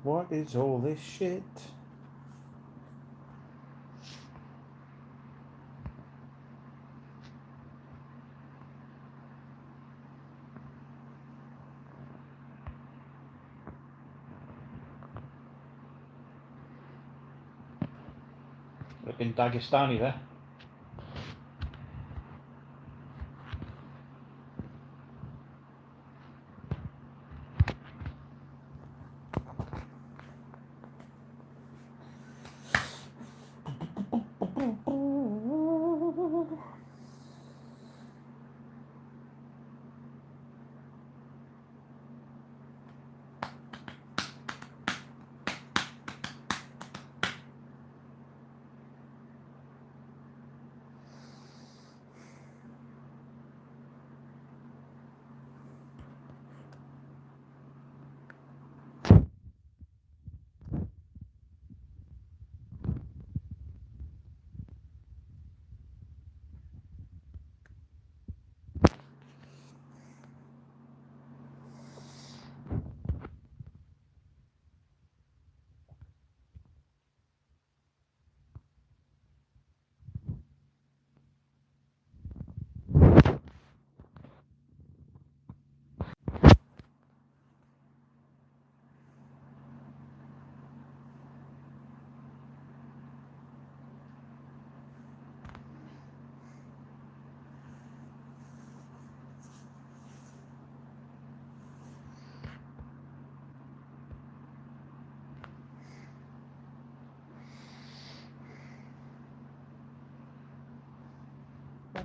What is all this shit? Looking Dagestani there.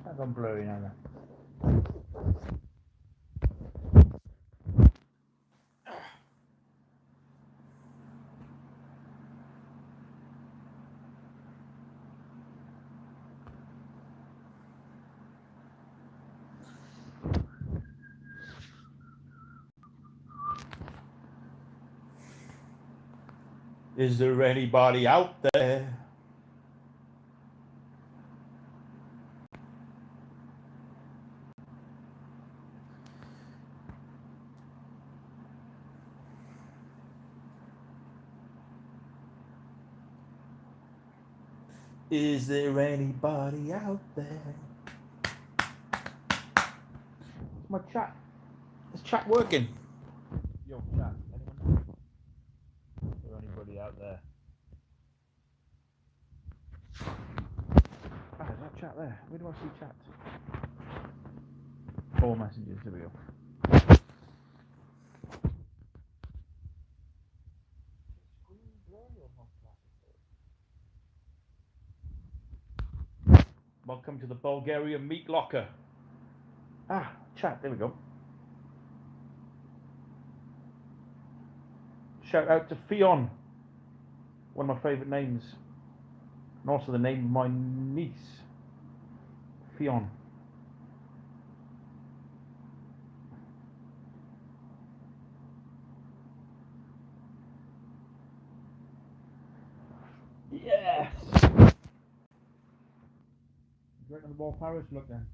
I've gone blurry now then. Is there anybody out there? Is there anybody out there? My chat. Is chat working? Yo, chat. Anyone? Is there anybody out there? Ah, is that chat there? Where do I see chat? All messages. Here we go. Welcome to the Bulgaria Meat Locker. Ah, chat, there we go. Shout out to Fionn, one of my favourite names. And also the name of my niece, Fionn. Yes! You reckon the ball Paris look then?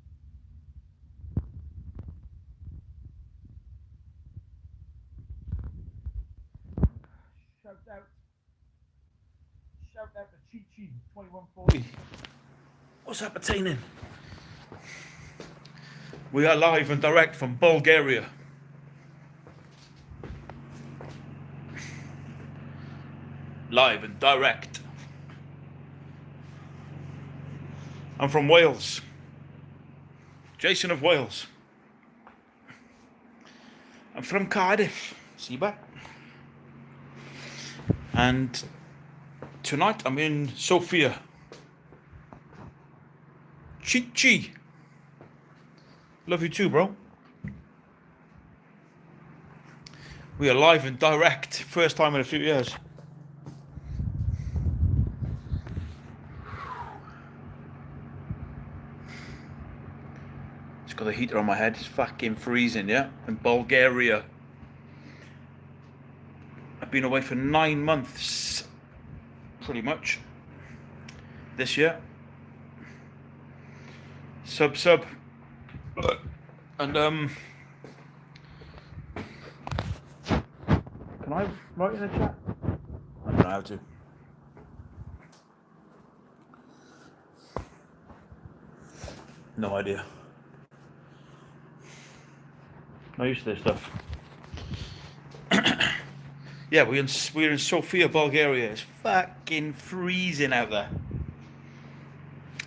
Shout out to Chi-Chi 2140. What's that pertaining? We are live and direct from Bulgaria. Live and direct. I'm from Wales. Jason of Wales. I'm from Cardiff, Seba. And tonight I'm in Sofia. Chi-Chi. Love you too, bro. We are live and direct. First time in a few years. Just got the heater on my head. It's fucking freezing, yeah? In Bulgaria. I've been away for 9 months. Pretty much. This year. Sub. And can I write in the chat? how to. No idea. Not used to this stuff. Yeah, we're in Sofia, Bulgaria. It's fucking freezing out there.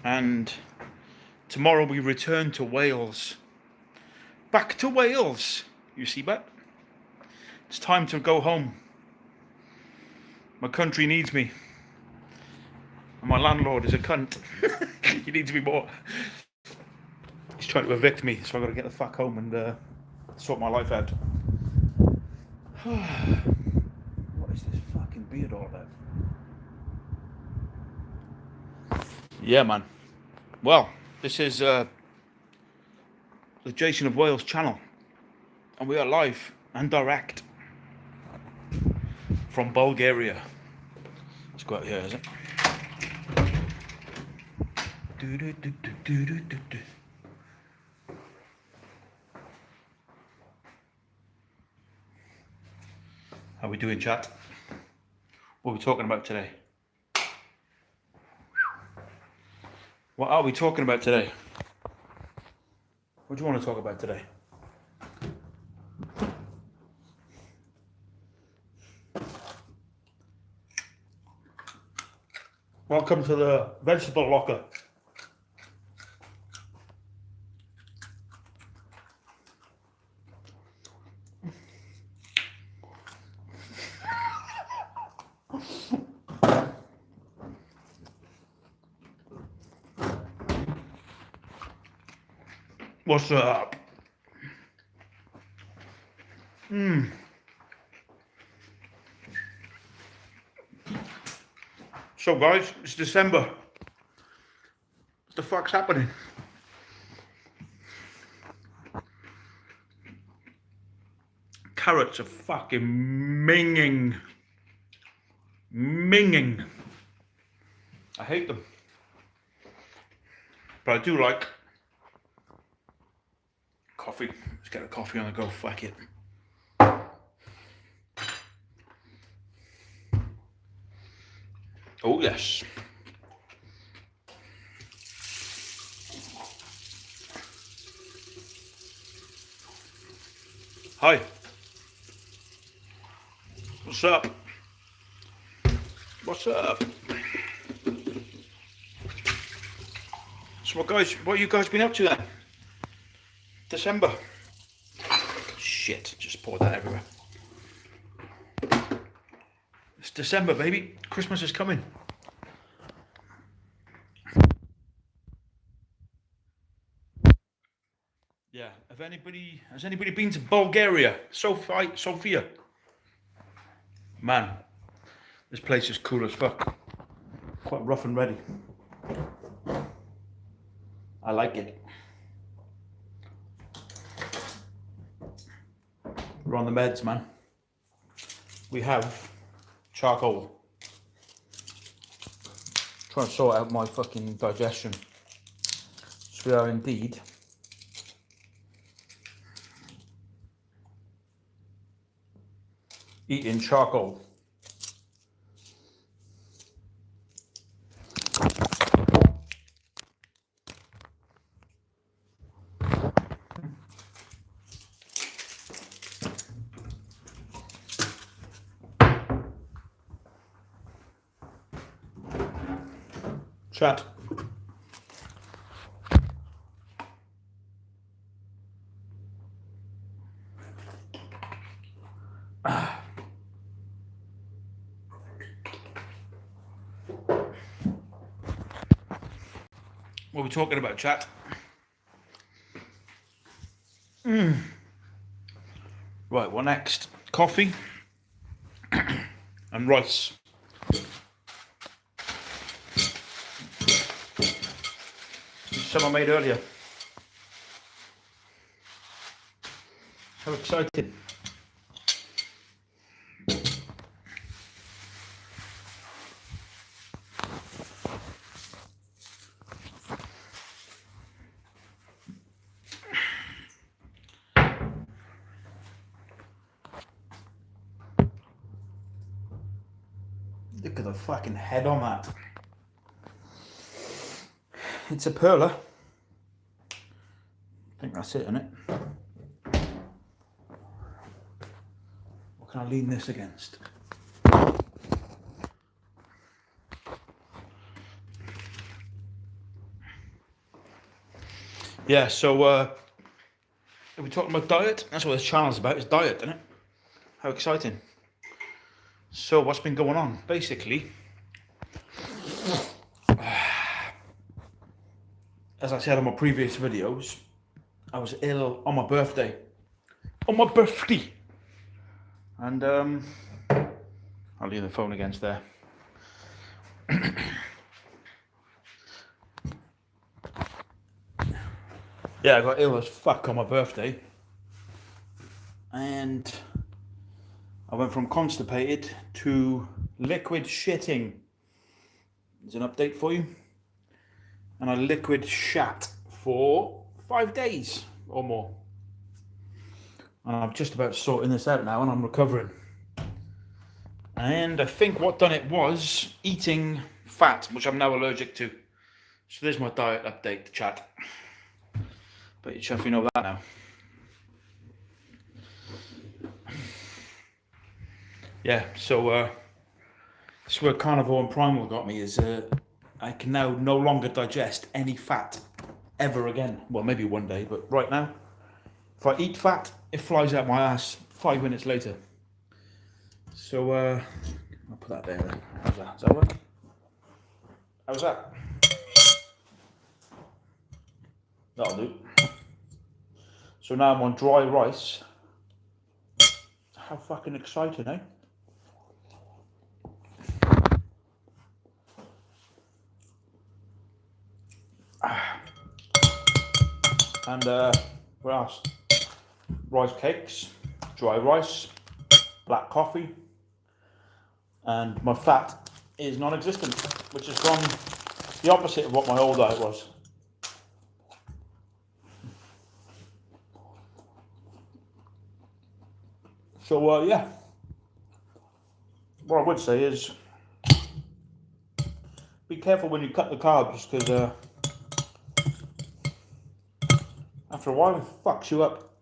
And tomorrow we return to Wales. Back to Wales. You see that? It's time to go home. My country needs me. And my landlord is a cunt. He needs me more. He's trying to evict me, so I've got to get the fuck home and sort my life out. What is this fucking beard all about? Yeah, man. Well, this is the Jason of Wales channel, and we are live and direct from Bulgaria. Let's go out here, is it? How we doing, chat? What are we talking about today? What are we talking about today? What do you want to talk about today? Welcome to the vegetable locker. What's up? So guys, it's December. What the fuck's happening? Carrots are fucking minging. Minging. I hate them. But I do like coffee. Let's get a coffee on the go, fuck it. Oh yes. Hi. What's up? What's up? So what you guys been up to then? December. Shit, just poured that everywhere. It's December, baby. Christmas is coming. Yeah. Has anybody been to Bulgaria? Sofia. Man, this place is cool as fuck. Quite rough and ready. I like it. We're on the meds, man. We have charcoal. Trying to sort out my fucking digestion. So we are indeed eating charcoal. Chat. What are we talking about, chat? Right, what next? Coffee and rice. Some I made earlier. How exciting. the fucking head on that. It's a perler. I think that's it, isn't it? What can I lean this against? Yeah, so are we talking about diet? That's what this channel's about, is diet, isn't it? How exciting. So what's been going on? Basically, as I said on my previous videos, I was ill on my birthday. On my birthday! And I'll leave the phone against there. Yeah, I got ill as fuck on my birthday. And I went from constipated to liquid shitting. There's an update for you. And I liquid shat for 5 days or more. And I'm just about sorting this out now and I'm recovering. And I think what done it was eating fat, which I'm now allergic to. So there's my diet update, chat. But you chuff, you know that now. Yeah, so this is where carnivore and primal got me, is I can now no longer digest any fat ever again. Well, maybe one day, but right now, if I eat fat, it flies out my ass 5 minutes later. So I'll put that there then. How's that? Does that work? How's that? That'll do. So now I'm on dry rice. How fucking exciting, eh? And what else? Rice cakes, dry rice, black coffee, and my fat is non-existent, which has gone the opposite of what my old diet was. So yeah, what I would say is be careful when you cut the carbs, because after a while it fucks you up.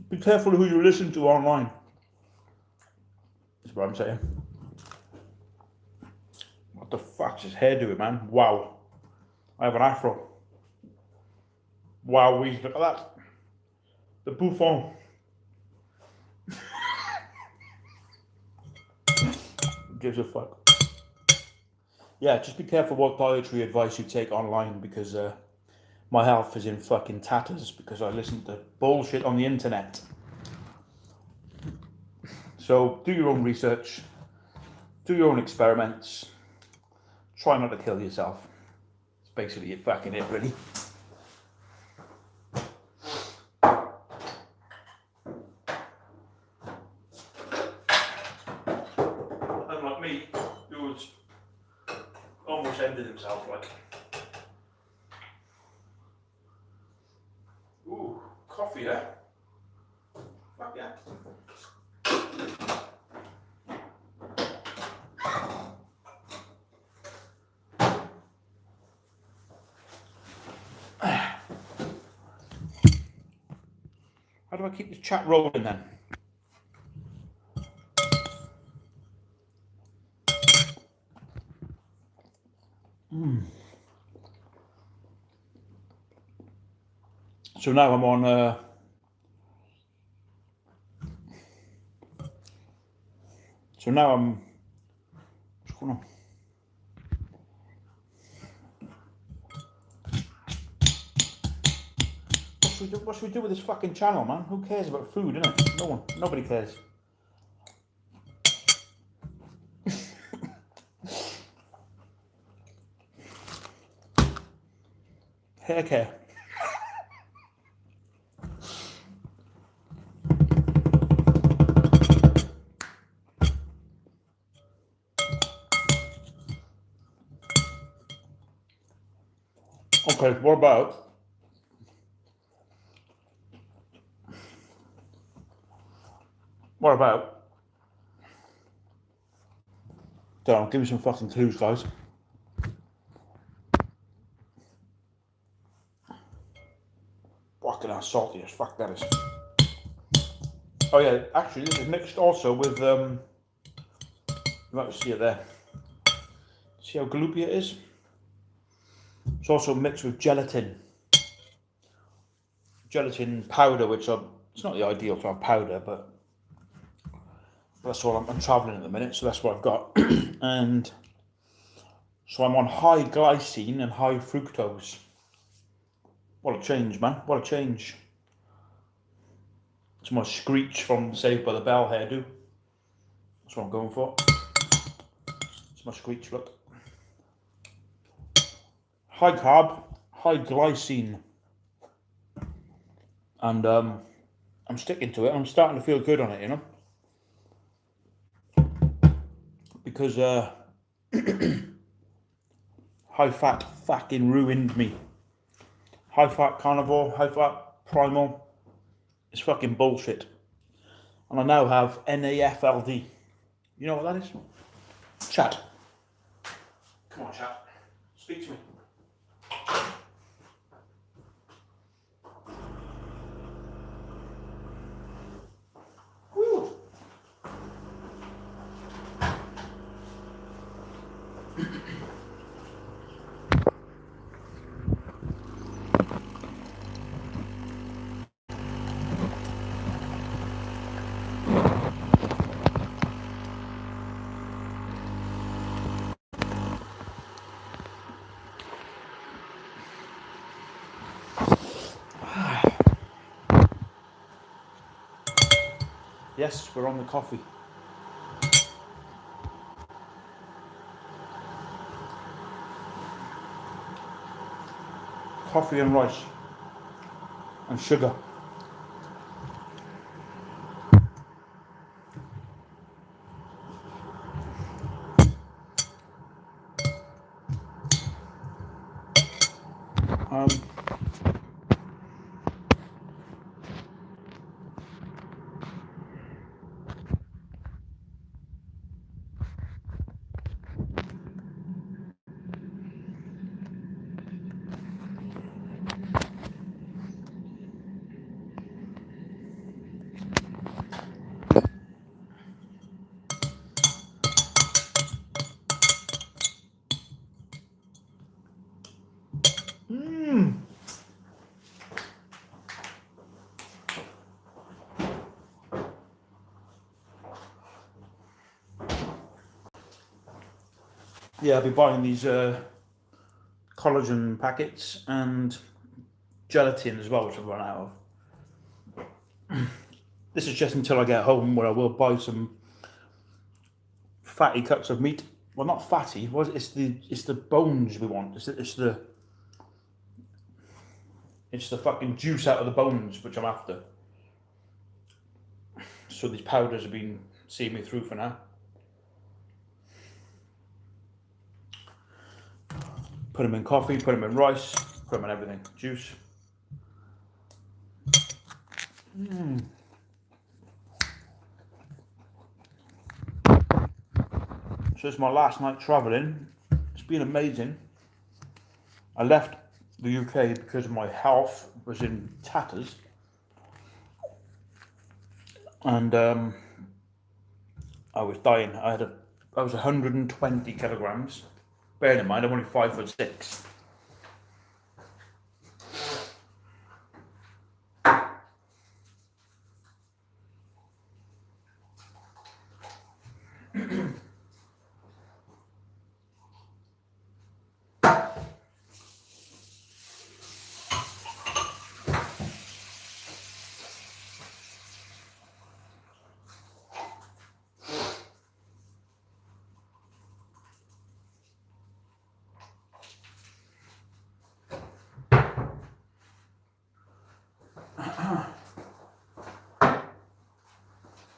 Be careful who you listen to online. That's what I'm saying. What the fuck's his hair doing, man? Wow. I have an afro. Wow, look at that. The bouffon. Gives a fuck. Yeah, just be careful what dietary advice you take online, because my health is in fucking tatters because I listen to bullshit on the internet. So do your own research, do your own experiments, try not to kill yourself. It's basically fucking it, really. Unlike me, who's almost ended himself, like. Ooh, coffee, eh? Fuck yeah. How do I keep this chat rolling then? So now I'm on what's going on? What should we do with this fucking channel, man? Who cares about food, innit? No one. Nobody cares. Hair care. Okay, what about What about? Don't know, give me some fucking clues, guys. Fucking hell, salty as fuck that is. Oh yeah, actually this is mixed also with you might see it there. See how gloopy it is? It's also mixed with gelatin. Gelatin powder, which it's not the ideal to have powder, but that's all. I'm travelling at the minute, so that's what I've got. And so I'm on high glycine and high fructose. What a change, man. What a change. It's my Screech from Saved by the Bell hairdo. That's what I'm going for. It's my Screech look. High carb, high glycine. And I'm sticking to it. I'm starting to feel good on it, you know. Because high fat fucking ruined me. High fat carnivore, high fat primal. It's fucking bullshit. And I now have NAFLD. You know what that is? Chat. Come on, chat. Speak to me. Woo. Yes, we're on the coffee. Coffee and rice. And sugar. Yeah, I'll be buying these collagen packets and gelatin as well, which I've run out of. This is just until I get home, where I will buy some fatty cuts of meat. Well, not fatty. It's the bones we want. It's the fucking juice out of the bones which I'm after. So these powders have been seeing me through for now. Put them in coffee, put them in rice, put them in everything. Juice. So it's my last night travelling. It's been amazing. I left the UK because my health was in tatters. And I was dying. I was 120 kilograms. Bear in mind, I'm only 5'6".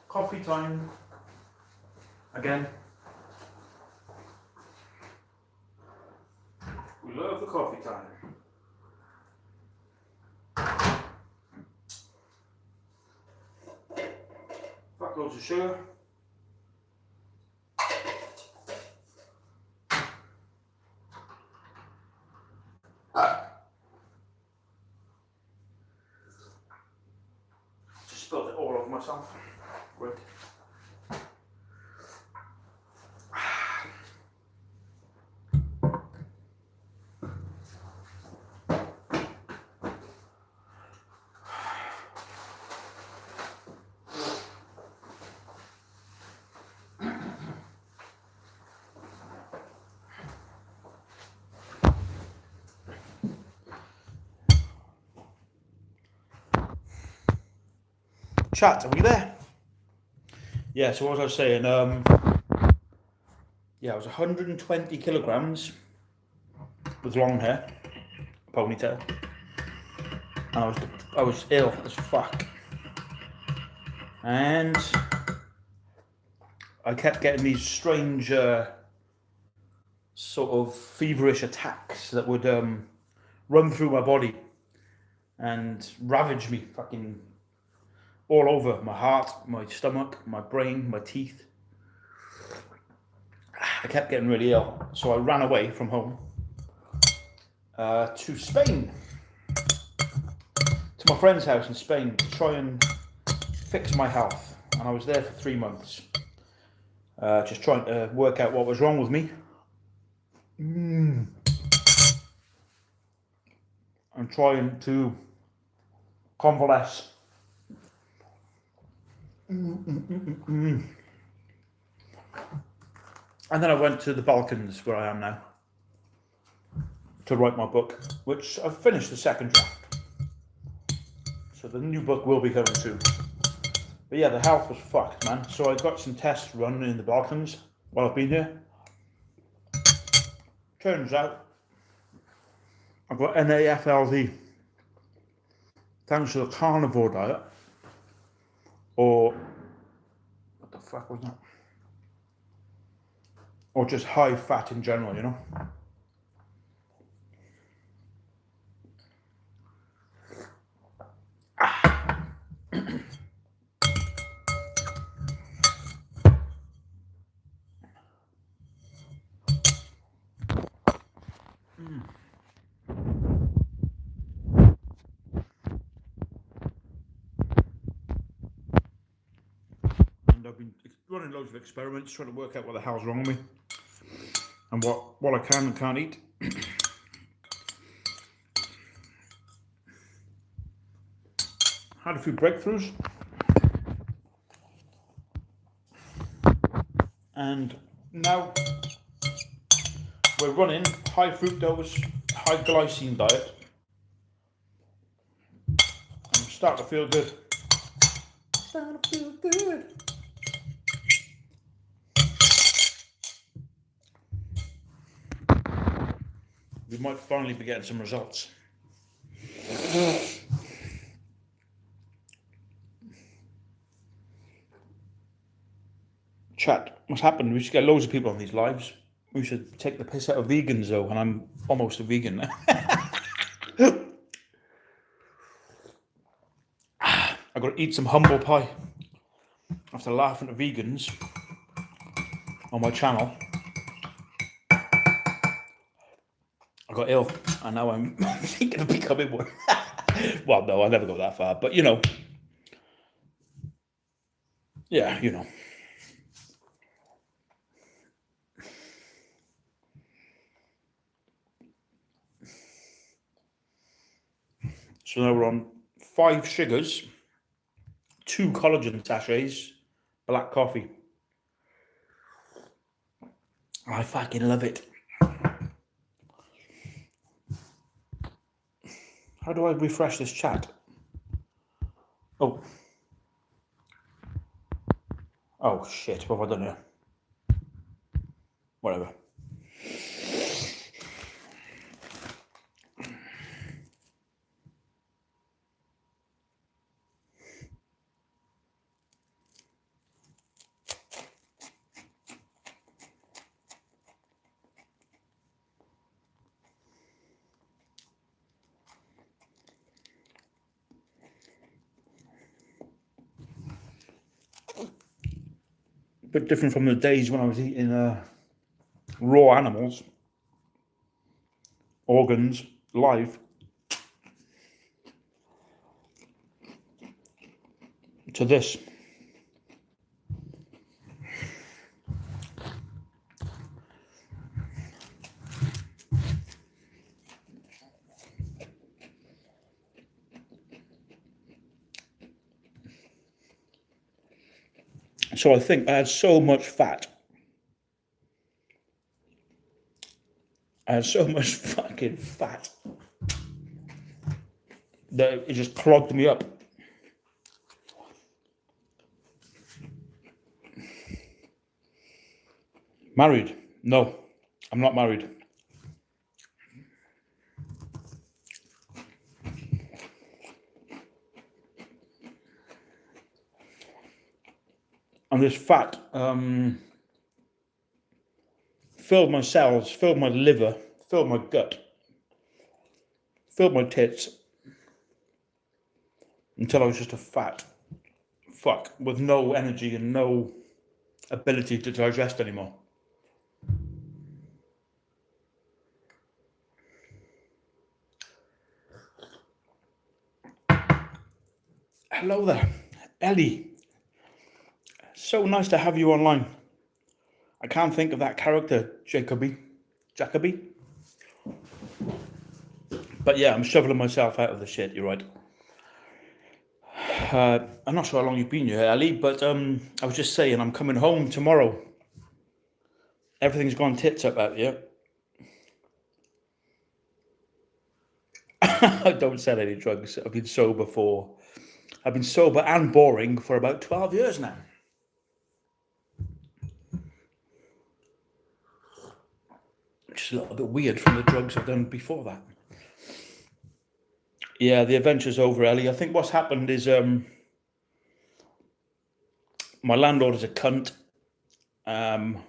Coffee time again. We love the coffee time. crack loads of sugar. Just spilled it all over myself. Right. Chat, are we there? Yeah, so what was I saying? Yeah, I was 120 kilograms with long hair, ponytail. And I was ill as fuck. And I kept getting these strange sort of feverish attacks that would run through my body and ravage me fucking all over my heart, my stomach, my brain, my teeth. I kept getting really ill, so I ran away from home to Spain, to my friend's house in Spain to try and fix my health. And I was there for 3 months, just trying to work out what was wrong with me. And trying to convalesce. And then I went to the Balkans, where I am now, to write my book, which I've finished the second draft. So the new book will be coming soon. But yeah, the health was fucked, man. So I got some tests run in the Balkans while I've been here. Turns out I've got NAFLD, thanks to the carnivore diet, or what the fuck was that? Or just high fat in general, you know? And I've been running loads of experiments, trying to work out what the hell's wrong with me and what I can and can't eat. Had a few breakthroughs, and now we're running high fructose, high glycine diet. I'm starting to feel good. Starting to feel good. We might finally be getting some results. Chat, what's happened? We should get loads of people on these lives. We should take the piss out of vegans though, and I'm almost a vegan now. I've got to eat some humble pie after laughing at vegans on my channel. I got ill, and now I'm thinking of becoming one. Well, no, I'll never go that far, but you know. Yeah, you know. So now we're on 5 sugars, 2 collagen sachets, black coffee. I fucking love it. How do I refresh this chat? Oh. Oh shit, what have I done here? Whatever. bit different from the days when I was eating raw animals, organs, live, to this. So I think I had so much fat. I had so much fucking fat that it just clogged me up. Married? No, I'm not married. And this fat filled my cells, filled my liver, filled my gut, filled my tits, until I was just a fat fuck with no energy and no ability to digest anymore. Hello there, Ellie. So nice to have you online. I can't think of that character, Jacoby. But yeah, I'm shoveling myself out of the shit, you're right. I'm not sure how long you've been here, Ellie, but I was just saying I'm coming home tomorrow. Everything's gone tits up out here. I don't sell any drugs. I've been sober and boring for about 12 years now. Which is a little bit weird from the drugs I've done before that. Yeah, the adventure's over, Ellie. I think what's happened is my landlord is a cunt. And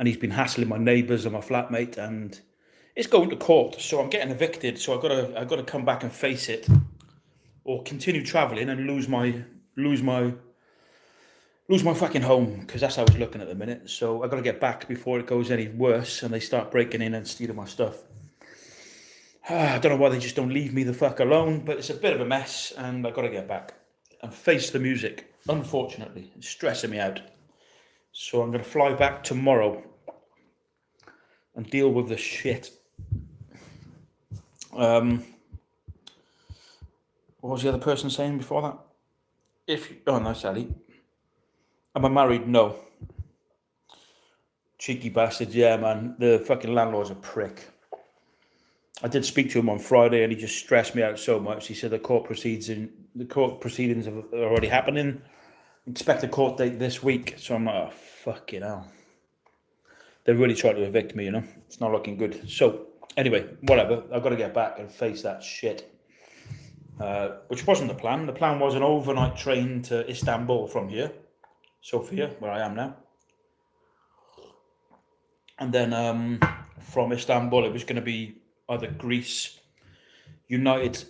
he's been hassling my neighbours and my flatmate, and it's going to court. So I'm getting evicted. So I've got to come back and face it, or continue travelling and lose my fucking home, because that's how I was looking at the minute. So I got to get back before it goes any worse and they start breaking in and stealing my stuff. I don't know why they just don't leave me the fuck alone, but it's a bit of a mess, and I got to get back and face the music. Unfortunately, it's stressing me out. So I'm going to fly back tomorrow and deal with the shit. What was the other person saying before that? Oh, no, Sally. Am I married? No. Cheeky bastard, yeah, man. The fucking landlord's a prick. I did speak to him on Friday, and he just stressed me out so much. He said the court proceedings are already happening. Expect a court date this week. So I'm like, oh, fucking hell. They're really trying to evict me, you know. It's not looking good. So anyway, whatever. I've got to get back and face that shit. Which wasn't the plan. The plan was an overnight train to Istanbul from here, Sofia, where I am now. And then from Istanbul, it was going to be either Greece, United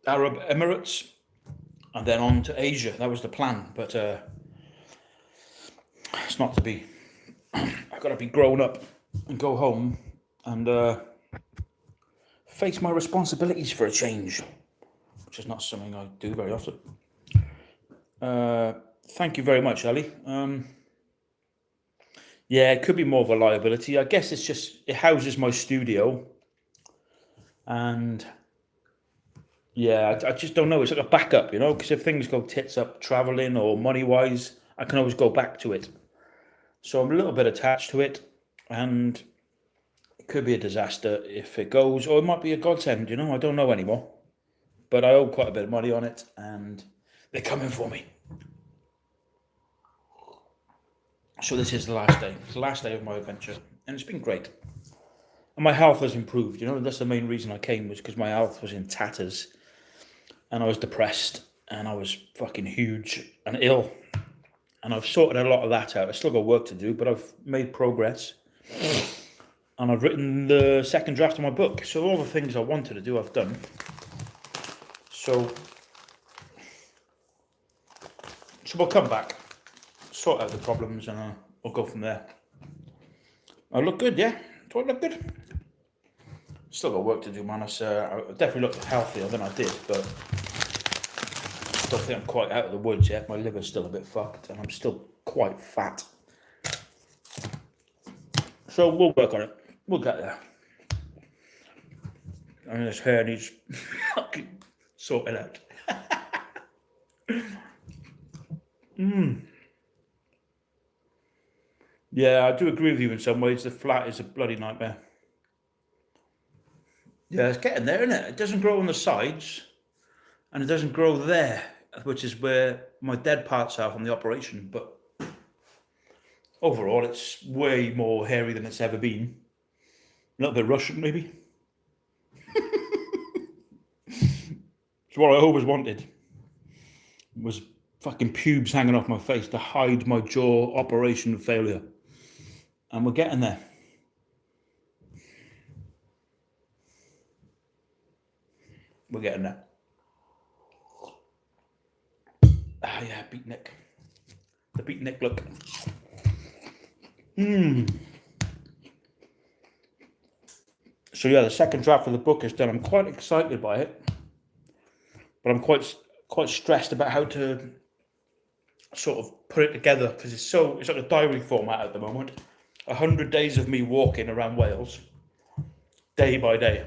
Arab Emirates, and then on to Asia. That was the plan, but it's not to be. I've got to be grown up and go home and face my responsibilities for a change, which is not something I do very often. Thank you very much, Ali. Yeah, it could be more of a liability. I guess it houses my studio. And yeah, I just don't know. It's like a backup, you know, because if things go tits up traveling or money-wise, I can always go back to it. So I'm a little bit attached to it, and it could be a disaster if it goes, or it might be a godsend, you know, I don't know anymore. But I owe quite a bit of money on it, and they're coming for me. So this is the last day. It's the last day of my adventure, and it's been great. And my health has improved, you know. That's the main reason I came, was because my health was in tatters, and I was depressed, and I was fucking huge and ill. And I've sorted a lot of that out. I still got work to do, but I've made progress. And I've written the second draft of my book. So all the things I wanted to do, I've done. So So we'll come back, sort out the problems, and we'll go from there. I look good, yeah? Do I look good? Still got work to do, man. I definitely look healthier than I did, but I don't think I'm quite out of the woods yet. My liver's still a bit fucked, and I'm still quite fat. So we'll work on it. We'll get there. I mean, this hair needs fucking sorted out. Yeah, I do agree with you in some ways. The flat is a bloody nightmare. Yeah, it's getting there, isn't it? It doesn't grow on the sides, and it doesn't grow there, which is where my dead parts are from the operation. But overall, it's way more hairy than it's ever been. A little bit Russian, maybe. It's what I always wanted. Was fucking pubes hanging off my face to hide my jaw operation failure. And we're getting there. We're getting there. Ah, yeah, beatnik. The beatnik look. So yeah, the second draft of the book is done. I'm quite excited by it, but I'm quite stressed about how to sort of put it together, because it's like a diary format at the moment. 100 days of me walking around Wales, day by day.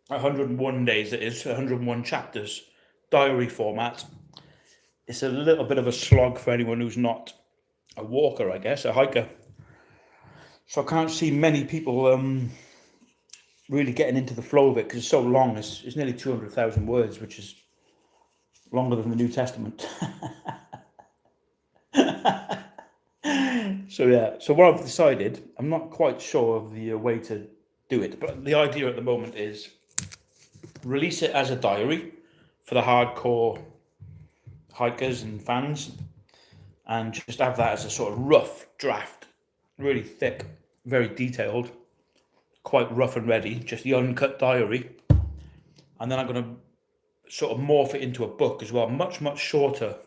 101 days it is, 101 chapters, diary format. It's a little bit of a slog for anyone who's not a walker, I guess, a hiker. So I can't see many people really getting into the flow of it, because it's so long. It's nearly 200,000 words, which is longer than the New Testament. So what I've decided, I'm not quite sure of the way to do it, but the idea at the moment is release it as a diary for the hardcore hikers and fans, and just have that as a sort of rough draft, really thick, very detailed, quite rough and ready, just the uncut diary. And then I'm going to sort of morph it into a book as well, much shorter,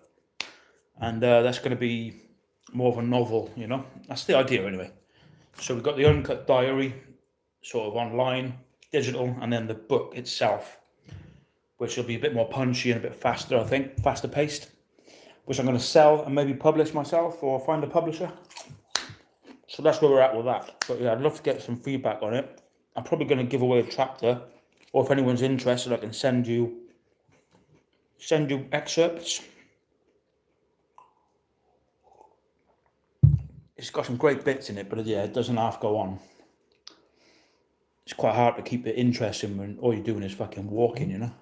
and that's going to be more of a novel, you know. That's the idea anyway. So we've got the uncut diary sort of online, digital, and then the book itself, which will be a bit more punchy and a bit faster, I think, faster paced, which I'm going to sell and maybe publish myself or find a publisher. So that's where we're at with that. But yeah, I'd love to get some feedback on it. I'm probably going to give away a chapter, or if anyone's interested, I can send you excerpts. It's got some great bits in it, but yeah, it doesn't half go on. It's quite hard to keep it interesting when all you're doing is fucking walking, you know.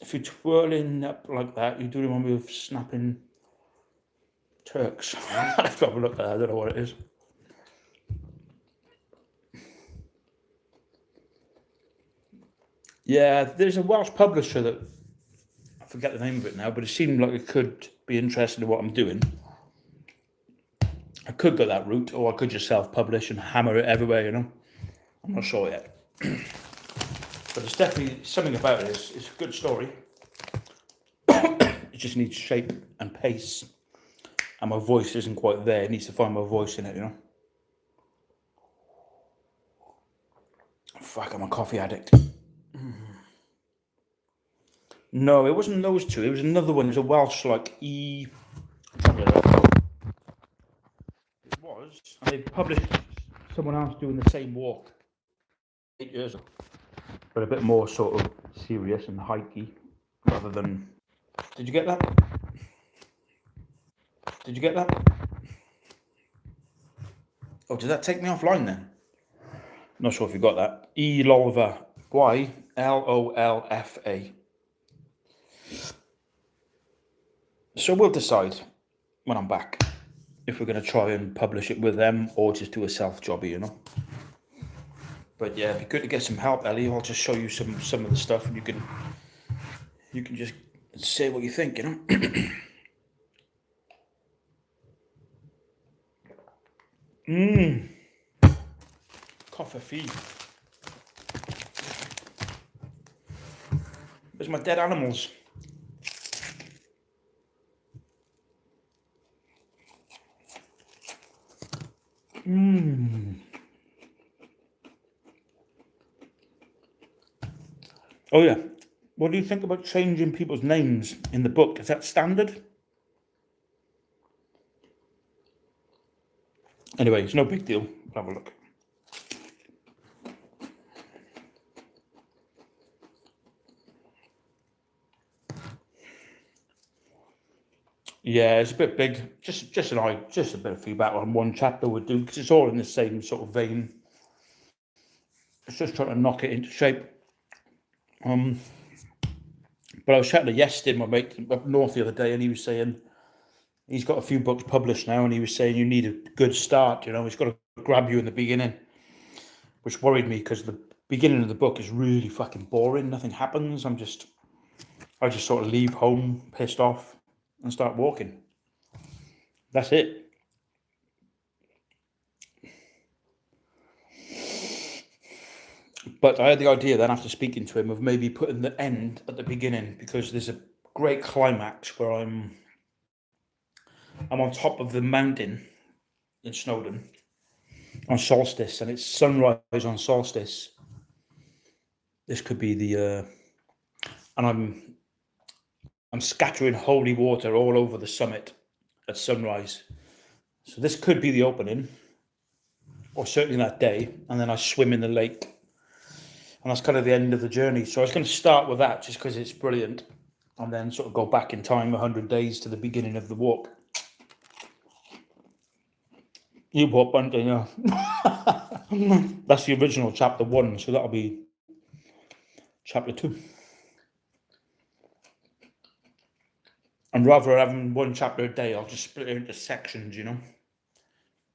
If you're twirling up like that, you're doing one with snapping Turks. I have to have a look at that. I don't know what it is. Yeah, there's a Welsh publisher that, I forget the name of it now, but it seemed like it could be interested in what I'm doing. I could go that route, or I could just self-publish and hammer it everywhere, you know. I'm not sure yet. But it's definitely something about it. It's a good story. It just needs shape and pace. And my voice isn't quite there. It needs to find my voice in it, you know. Fuck, I'm a coffee addict. No, it wasn't those two. It was another one. It was a Welsh, like, It was. And they published someone else doing the same walk 8 years ago. But a bit more sort of serious and hikey, rather than... Did you get that? Did you get that? Oh, did that take me offline then? Not sure if you got that. Lolfa. Ylolfa. So we'll decide when I'm back if we're going to try and publish it with them or just do a self-jobby, you know. But yeah, it'd be good to get some help, Ellie. I'll just show you some of the stuff, and you can just say what you think, you know. Coffee. Where's my dead animals? Oh yeah. What do you think about changing people's names in the book? Is that standard? Anyway, it's no big deal. Have a look. Yeah, it's a bit big. Just a bit of feedback on one chapter would do, because it's all in the same sort of vein. It's just trying to knock it into shape. But I was chatting to yesterday, my mate up north the other day, and he was saying he's got a few books published now, and he was saying you need a good start. You know, he's got to grab you in the beginning, which worried me because the beginning of the book is really fucking boring. Nothing happens. I just sort of leave home pissed off and start walking. That's it. But I had the idea then, after speaking to him, of maybe putting the end at the beginning, because there's a great climax where I'm on top of the mountain in Snowdon on solstice, and it's sunrise on solstice. This could be the and I'm scattering holy water all over the summit at sunrise. So this could be the opening, or certainly that day, and then I swim in the lake, and that's kind of the end of the journey. So I was going to start with that just because it's brilliant, and then sort of go back in time 100 days to the beginning of the walk. You walk bunting, yeah. That's the original chapter 1, so that'll be chapter 2. And rather than having one chapter a day, I'll just split it into sections, you know?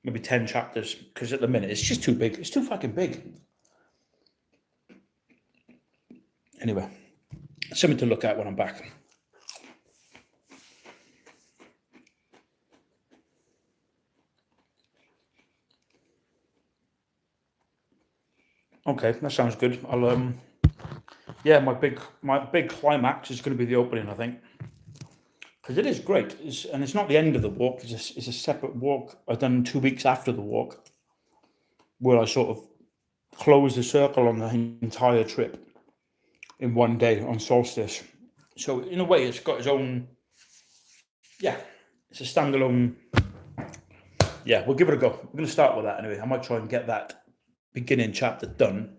Maybe 10 chapters, because at the minute it's just too big. It's too fucking big. Anyway, something to look at when I'm back. Okay, that sounds good. I'll yeah, my big climax is going to be the opening, I think, because it is great. And it's not the end of the walk. It's a separate walk I've done 2 weeks after the walk, where I sort of close the circle on the entire trip in one day on solstice. So in a way, it's got its own. Yeah, it's a standalone. Yeah, we'll give it a go. We're going to start with that anyway. I might try and get that beginning chapter done,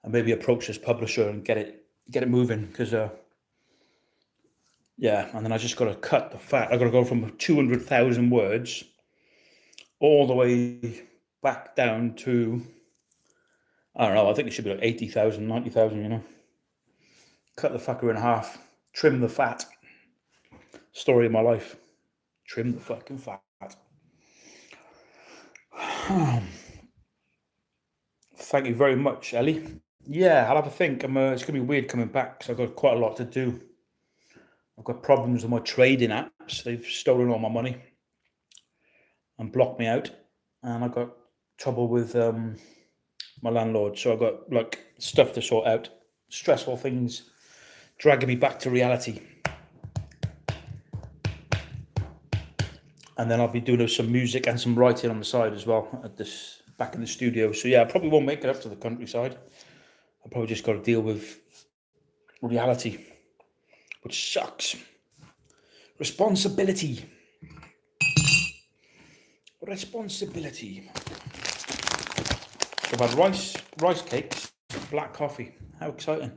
and maybe approach this publisher and get it moving, because yeah, and then I just got to cut the fat. I got to go from 200,000 words all the way back down to, I don't know, I think it should be like 80,000, 90,000, you know. Cut the fucker in half, trim the fat. Story of my life. Trim the fucking fat. Thank you very much, Ellie. Yeah, I'll have a think. It's going to be weird coming back because I've got quite a lot to do. I've got problems with my trading apps. They've stolen all my money and blocked me out. And I've got trouble with my landlord. So I've got like stuff to sort out. Stressful things dragging me back to reality. And then I'll be doing some music and some writing on the side as well, back in the studio. So yeah, I probably won't make it up to the countryside. I probably just got to deal with reality, which sucks. Responsibility. So I've had rice cakes, black coffee. How exciting.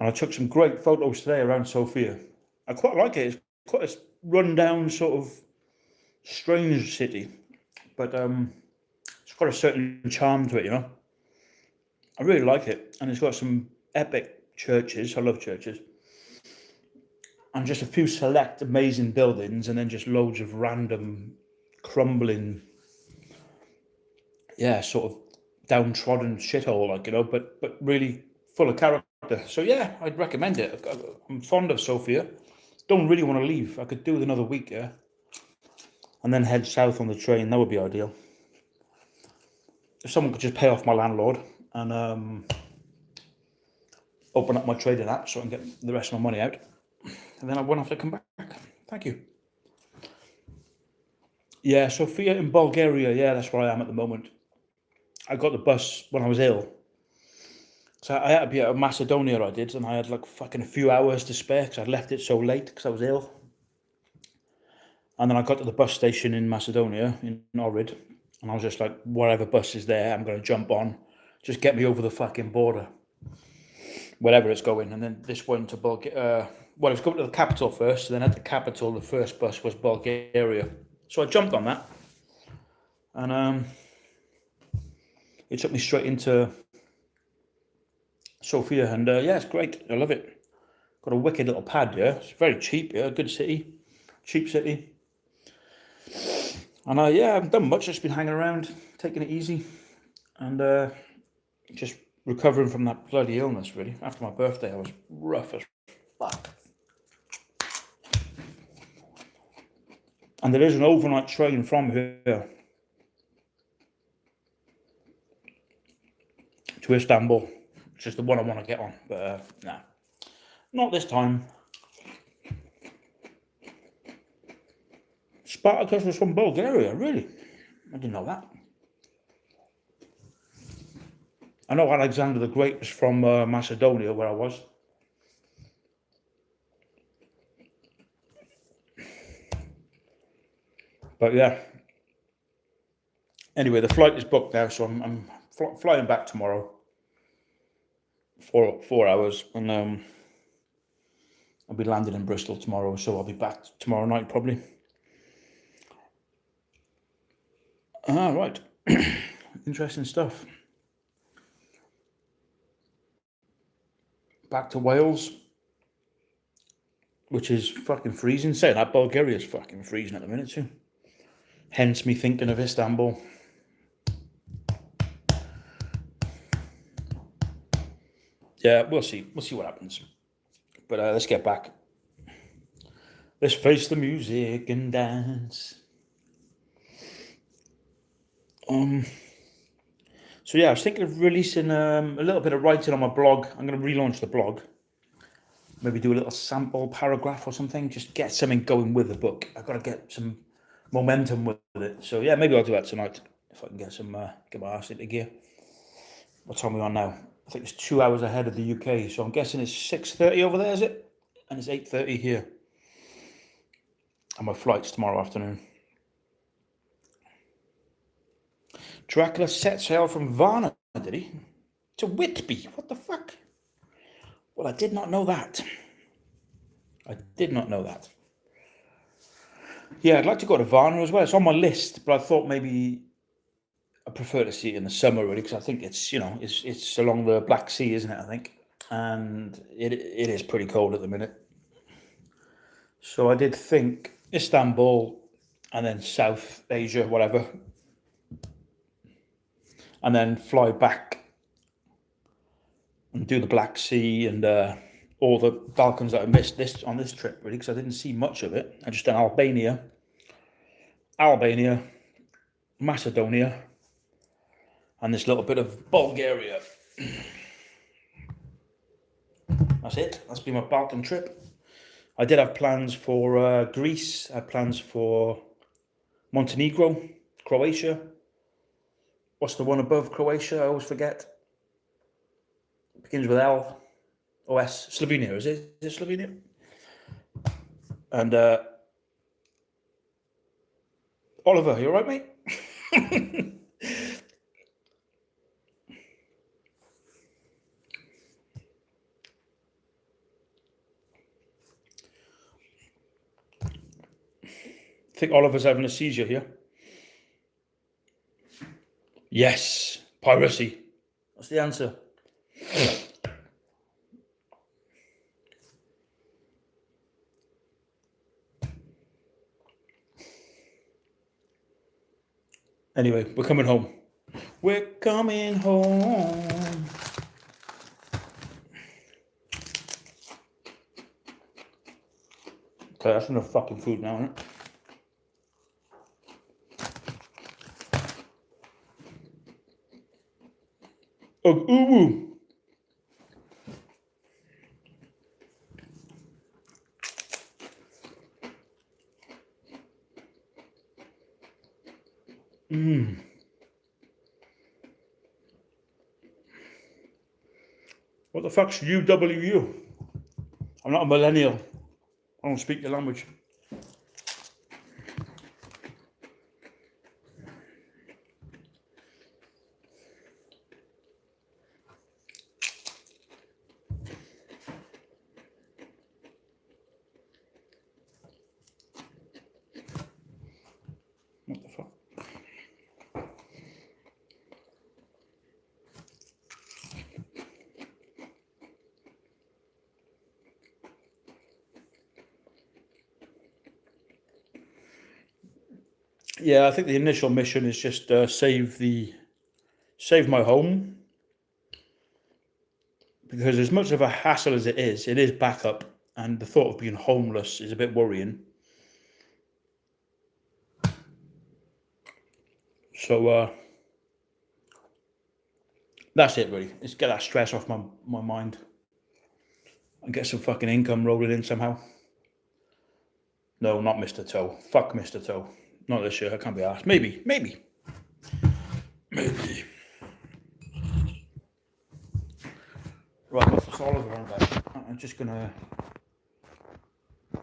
And I took some great photos today around Sofia. I quite like it. It's quite a run-down, sort of strange city, but it's got a certain charm to it, you know. I really like it, and it's got some epic churches. I love churches. And just a few select amazing buildings, and then just loads of random crumbling, yeah, sort of downtrodden shithole, like, you know, but really full of character. So yeah, I'd recommend it. I'm fond of Sofia. Don't really want to leave. I could do it another week, yeah, and then head south on the train. That would be ideal. If someone could just pay off my landlord and open up my trading app so I can get the rest of my money out, and then I won't have to come back. Thank you. Yeah, Sofia in Bulgaria. Yeah, that's where I am at the moment. I got the bus when I was ill. So I had to be out of Macedonia, I did, and I had like fucking a few hours to spare because I'd left it so late because I was ill. And then I got to the bus station in Macedonia, in Ohrid, and I was just like, whatever bus is there, I'm going to jump on. Just get me over the fucking border, wherever it's going. And then this went to Bulgaria. Well, it was going to the capital first, and then at the capital, the first bus was Bulgaria. So I jumped on that, and it took me straight into Sofia, and yeah, it's great. I love it. Got a wicked little pad, yeah. It's very cheap, yeah. Good city, cheap city. And yeah, I haven't done much. Just been hanging around, taking it easy, and just recovering from that bloody illness. Really, after my birthday, I was rough as fuck. And there is an overnight train from here to Istanbul, which is the one I want to get on. But nah, not this time. Spartacus was from Bulgaria, really? I didn't know that. I know Alexander the Great was from Macedonia, where I was. But yeah. Anyway, the flight is booked now, so I'm flying back tomorrow. 4 hours, and I'll be landing in Bristol tomorrow, so I'll be back tomorrow night probably. Right. Interesting stuff. Back to Wales, which is fucking freezing. Saying that, Bulgaria's fucking freezing at the minute too. Hence me thinking of Istanbul. Yeah, we'll see. We'll see what happens. But let's get back. Let's face the music and dance. So yeah, I was thinking of releasing a little bit of writing on my blog. I'm going to relaunch the blog. Maybe do a little sample paragraph or something. Just get something going with the book. I've got to get some momentum with it. So yeah, maybe I'll do that tonight if I can get get my arse into gear. What time are we on now? I think it's 2 hours ahead of the UK. So I'm guessing it's 6:30 over there, is it? And it's 8:30 here. And my flight's tomorrow afternoon. Dracula set sail from Varna, did he? To Whitby. What the fuck? Well, I did not know that. I did not know that. Yeah, I'd like to go to Varna as well. It's on my list, but I thought maybe I prefer to see it in the summer, really, because I think it's, you know, it's along the Black Sea, isn't it, I think? And it is pretty cold at the minute. So I did think Istanbul and then South Asia, whatever. And then fly back and do the Black Sea and all the Balkans that I missed on this trip, really, because I didn't see much of it. I just done Albania, Macedonia, and this little bit of Bulgaria. That's it. That's been my Balkan trip. I did have plans for Greece. I had plans for Montenegro, Croatia. What's the one above Croatia? I always forget. It begins with L. O S. Slovenia, is it? Is it Slovenia? And Oliver, you all right, mate? I think Oliver's having a seizure here. Yes, piracy. That's the answer. Anyway, we're coming home. We're coming home. Okay, that's enough fucking food now, isn't it? Oh, ooh. What the fuck's UWU? I'm not a millennial. I don't speak your language. What the fuck? Yeah, I think the initial mission is just save my home, because as much of a hassle as it is backup, and the thought of being homeless is a bit worrying. So that's it really. Let's get that stress off my mind and get some fucking income rolling in somehow. No, not Mr. Toe. Fuck Mr. Toe. Not this year. I can't be asked. Maybe. Right, what's this Oliver on about? I'm just gonna.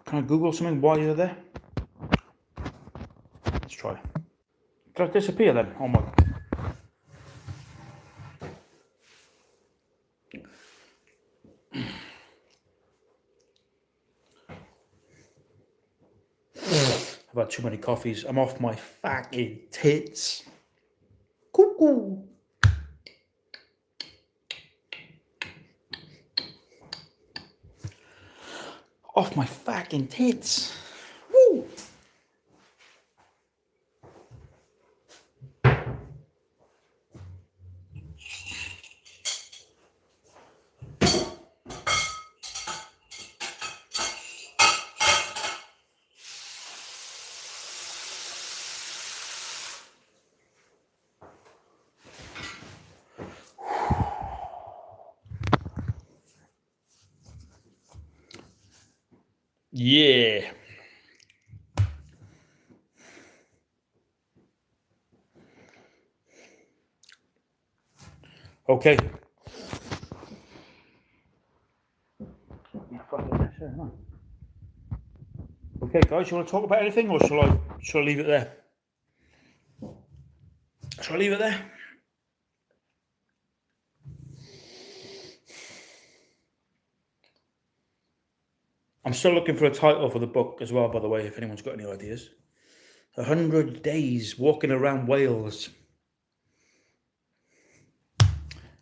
Can I Google something while you're there? Let's try. Did I disappear then? Oh my. I've had too many coffees. I'm off my fucking tits. Cuckoo. Off my fucking tits. Woo. Yeah. Okay. Okay, guys, you want to talk about anything, or shall I leave it there? Shall I leave it there? I'm still looking for a title for the book as well, by the way, if anyone's got any ideas. 100 days walking around Wales.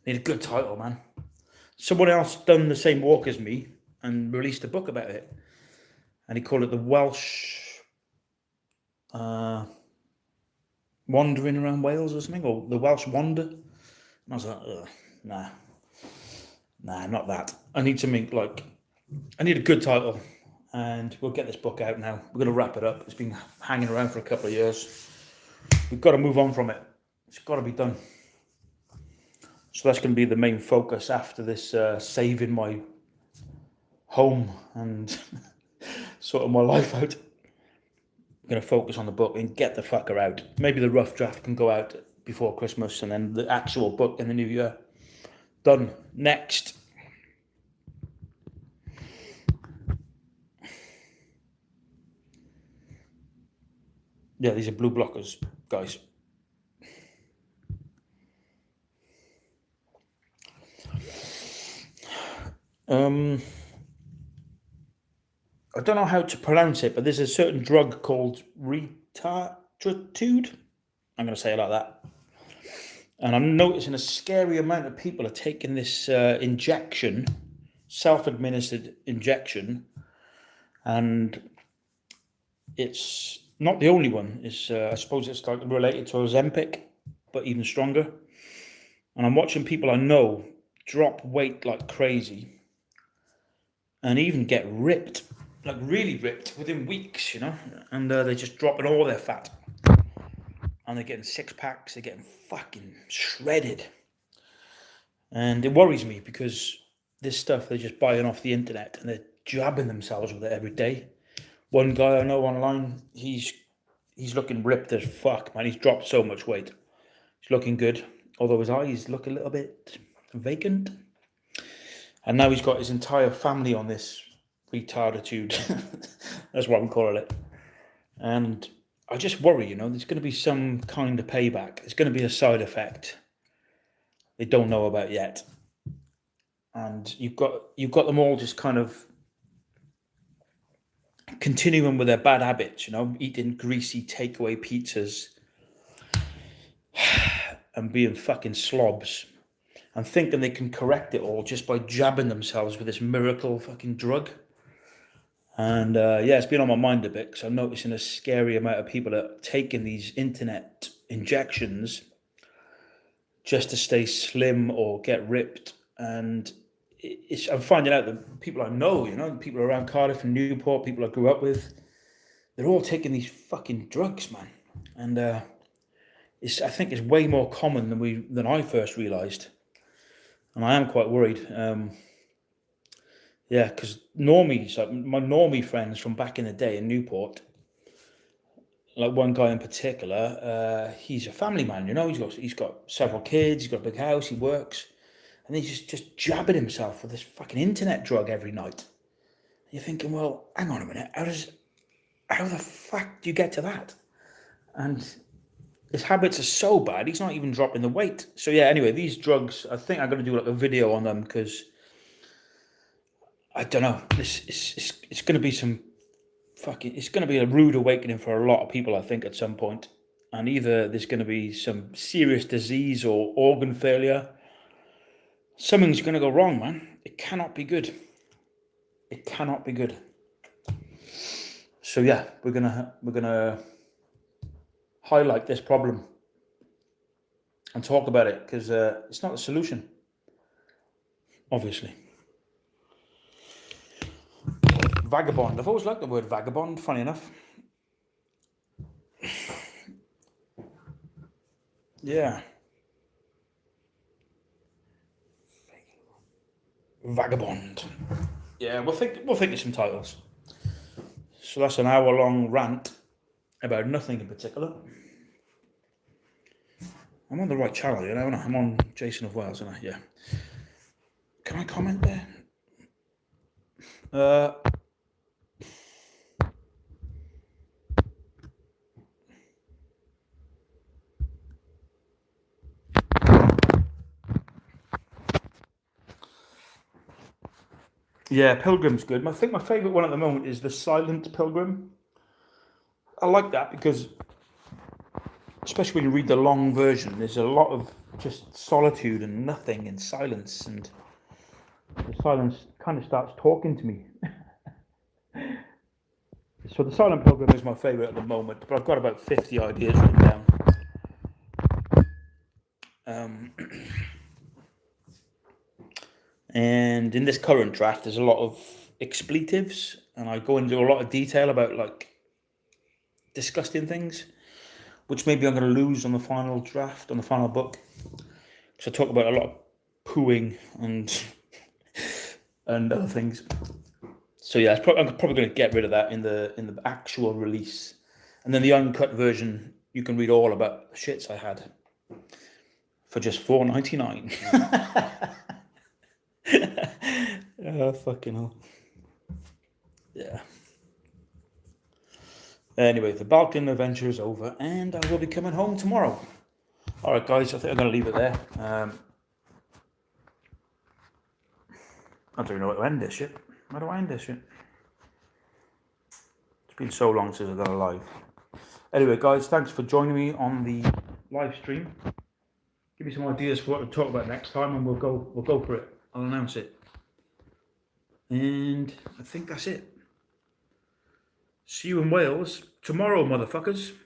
Need a good title, man. Someone else done the same walk as me and released a book about it, and he called it the Welsh Wandering Around Wales or something, or the Welsh Wander. And I was like, nah, not that. I need something like, I need a good title, and we'll get this book out now. We're going to wrap it up. It's been hanging around for a couple of years. We've got to move on from it. It's got to be done. So that's going to be the main focus after this saving my home and sorting my life out. I'm going to focus on the book and get the fucker out. Maybe the rough draft can go out before Christmas, and then the actual book in the new year. Done. Next. Yeah, these are blue blockers, guys. I don't know how to pronounce it, but there's a certain drug called retarditude. I'm going to say it like that. And I'm noticing a scary amount of people are taking this injection, self-administered injection, and it's not the only one. It's I suppose it's like related to Ozempic. but even stronger. And I'm watching people I know drop weight like crazy and even get ripped, like really ripped within weeks, and they're just dropping all their fat. And they're getting 6-packs, they're getting fucking shredded. And it worries me because this stuff they're just buying off the internet and they're jabbing themselves with it every day. One guy I know online, he's looking ripped as fuck, man. He's dropped so much weight. He's looking good, although his eyes look a little bit vacant. And now he's got his entire family on this retarditude. That's what I'm calling it. And I just worry, there's going to be some kind of payback. There's going to be a side effect they don't know about yet. And you've got them all just kind of continuing with their bad habits, eating greasy takeaway pizzas and being fucking slobs and thinking they can correct it all just by jabbing themselves with this miracle fucking drug. And it's been on my mind a bit because I'm noticing a scary amount of people that are taking these internet injections just to stay slim or get ripped. And I'm finding out that people I know, people around Cardiff and Newport, people I grew up with, they're all taking these fucking drugs, man. And I think it's way more common than I first realised. And I am quite worried. Because normies, like my normie friends from back in the day in Newport, like one guy in particular, he's a family man, he's got several kids, he's got a big house, he works, and he's just jabbing himself with this fucking internet drug every night. You're thinking, well, hang on a minute, how the fuck do you get to that? And his habits are so bad, he's not even dropping the weight. So anyway, these drugs, I think I'm going to do like a video on them because I don't know. It's going to be it's going to be a rude awakening for a lot of people, I think, at some point. And either there's going to be some serious disease or organ failure. Something's going to go wrong, man. It cannot be good. It cannot be good. So we're gonna highlight this problem and talk about it because it's not the solution, obviously. Vagabond. I've always liked the word vagabond, funny enough. Yeah. Vagabond. Yeah, we'll think of some titles. So that's an hour-long rant about nothing in particular. I'm on the right channel, I'm on Jason of Wales, and yeah. Can I comment there? Yeah, Pilgrim's good. I think my favourite one at the moment is the Silent Pilgrim. I like that because, especially when you read the long version, there's a lot of just solitude and nothing and silence, and the silence kind of starts talking to me. So the Silent Pilgrim is my favourite at the moment, but I've got about 50 ideas written down. And in this current draft, there's a lot of expletives, and I go into a lot of detail about like disgusting things, which maybe I'm going to lose on the final draft, on the final book, because I talk about a lot of pooing and other things. So I'm probably going to get rid of that in the actual release, and then the uncut version you can read all about the shits I had for just $4.99. Oh, fucking hell. Yeah. Anyway, the Balkan adventure is over, and I will be coming home tomorrow. All right, guys, I think I'm going to leave it there. I don't even know how to end this shit. How do I end this shit? It's been so long since I've done a live. Anyway, guys, thanks for joining me on the live stream. Give me some ideas for what to talk about next time, and we'll go for it. I'll announce it. And I think that's it. See you in Wales tomorrow, motherfuckers.